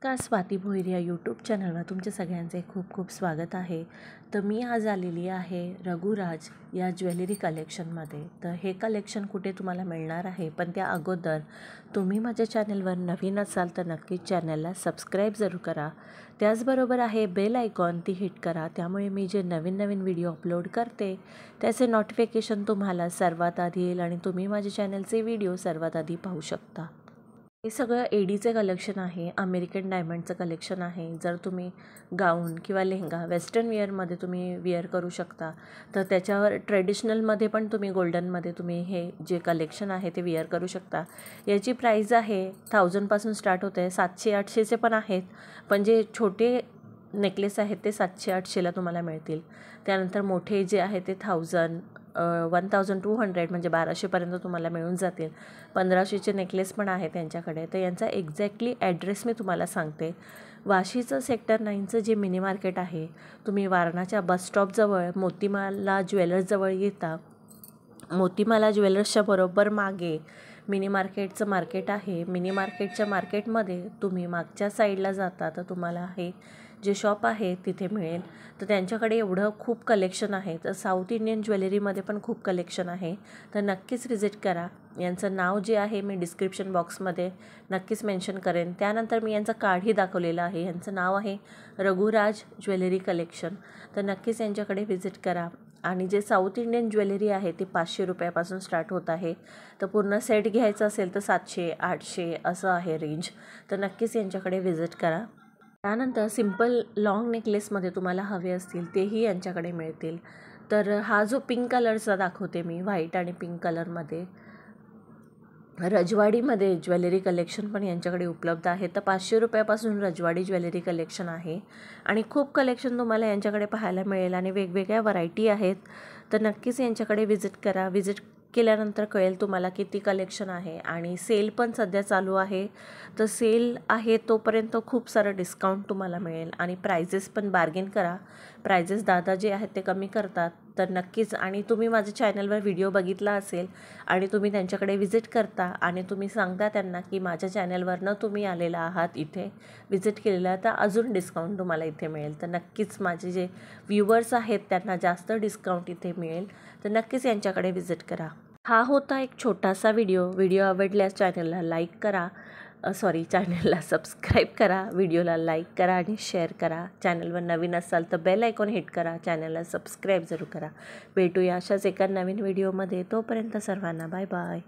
का स्वाती भोईर या यूट्यूब चॅनलवर तुमचे सगळ्यांचे खूप खूप स्वागत आहे। तर मी आज आलेली आहे रघुराज या ज्वेलरी कलेक्शनमध्ये। तर हे कलेक्शन कुठे तुम्हाला मिळणार आहे, पण त्या अगोदर तुम्ही माझ्या चॅनलवर नवीन असाल तर नक्कीच चॅनलला सबस्क्राईब जरूर करा। त्याचबरोबर आहे बेल आयकॉन ती हिट करा, त्यामुळे मी जे नवीन नवीन व्हिडिओ अपलोड करते त्याचे नोटिफिकेशन तुम्हाला सर्वात आधी येईल आणि तुम्ही माझ्या चॅनलचे व्हिडिओ सर्वात आधी पाहू शकता। हे सगळं एडीचे कलेक्शन आहे, अमेरिकन डायमंडचं कलेक्शन आहे। जर तुम्ही गाऊन किंवा लेहंगा वेस्टर्न वेअरमध्ये तुम्ही वेअर करू शकता, तर त्याच्यावर ट्रेडिशनलमध्ये पण तुम्ही गोल्डनमध्ये तुम्ही हे जे कलेक्शन आहे ते वेअर करू शकता। याची प्राईस आहे 1000पासून स्टार्ट होते, 700-800चे पण आहेत, पण जे छोटे नेकलेस आहेत ते 700-800ला तुम्हाला मिळतील। त्यानंतर मोठे जे आहे ते 1200 म्हणजे 1200पर्यंत तुम्हाला मिळून जातील। 1500चे नेकलेस पण आहे त्यांच्याकडे। तर यांचा एक्झॅक्टली ॲड्रेस मी तुम्हाला सांगते। वाशीचं सेक्टर 9चं जे मिनी मार्केट आहे, तुम्ही वारणाच्या बसस्टॉपजवळ मोतीमाला ज्वेलर्सजवळ येता। मोतीमाला ज्वेलर्सच्या बरोबर मागे मिनी मार्केटचं मार्केट आहे। मिनी मार्केटच्या मार्केटमध्ये तुम्ही मागच्या साईडला जाता तर तुम्हाला हे जे शॉप आहे तिथे मिळेल। तर त्यांच्याकडे एवढं खूप कलेक्शन आहे, तर साऊथ इंडियन ज्वेलरीमध्ये पण खूप कलेक्शन आहे, तर नक्कीच व्हिजिट करा। यांचं नाव जे आहे मी डिस्क्रिप्शन बॉक्समध्ये नक्कीच मेन्शन करेन। त्यानंतर मी यांचं कार्डही दाखवलेलं आहे। यांचं नाव आहे रघुराज ज्वेलरी कलेक्शन, तर नक्कीच यांच्याकडे व्हिजिट करा। आणि जे साऊथ इंडियन ज्वेलरी आहे ते 500 रुपयापासून स्टार्ट होत आहे, तर पूर्ण सेट घ्यायचं असेल तर 700-800 असं आहे रेंज, तर नक्कीच यांच्याकडे व्हिजिट करा। त्यानंतर सिंपल लॉंग नेकलेसमध्ये तुम्हाला हवे असतील तेही यांच्याकडे मिळतील। तर हा जो पिंक कलरचा दाखवते मी, व्हाईट आणि पिंक कलरमध्ये रजवाडीमध्ये ज्वेलरी कलेक्शन पण यांच्याकडे उपलब्ध आहे। तर 500 रुपयापासून रजवाडी ज्वेलरी कलेक्शन आहे आणि खूप कलेक्शन तुम्हाला यांच्याकडे पाहायला मिळेल आणि वेगवेगळ्या व्हरायटी आहेत, तर नक्कीच यांच्याकडे व्हिजिट करा। व्हिजिट केल्यानंतर कळेल तुम्हाला किती कलेक्शन आहे। आणि सेल पण सध्या चालू आहे, तर सेल आहे तोपर्यंत खूप सारं डिस्काउंट तुम्हाला मिळेल आणि प्राइजेस पण बार्गेन करा। प्राइजेस दादा जे आहेत ते कमी करतात, तर नक्कीच। आणि तुम्ही माझ्या चॅनलवर व्हिडिओ बघितला असेल आणि तुम्ही त्यांच्याकडे व्हिजिट करता आणि तुम्ही सांगता त्यांना की माझ्या चॅनलवरनं तुम्ही आलेला आहात, इथे व्हिजिट केलेला, तर अजून डिस्काउंट तुम्हाला इथे मिळेल। तर नक्कीच माझे जे व्ह्यूवर्स आहेत त्यांना जास्त डिस्काउंट इथे मिळेल, तर नक्कीच यांच्याकडे व्हिजिट करा। हा होता एक छोटासा व्हिडिओ आवडल्यास चॅनलला लाईक करा, चॅनलला सबस्क्राईब करा, व्हिडिओला लाईक करा आणि शेअर करा। चॅनलवर नवीन असाल तर बेल आयकॉन हिट करा, चॅनलला सबस्क्राईब जरूर करा। भेटूया अशाच एका नवीन व्हिडिओमध्ये, तोपर्यंत सर्वांना बाय बाय।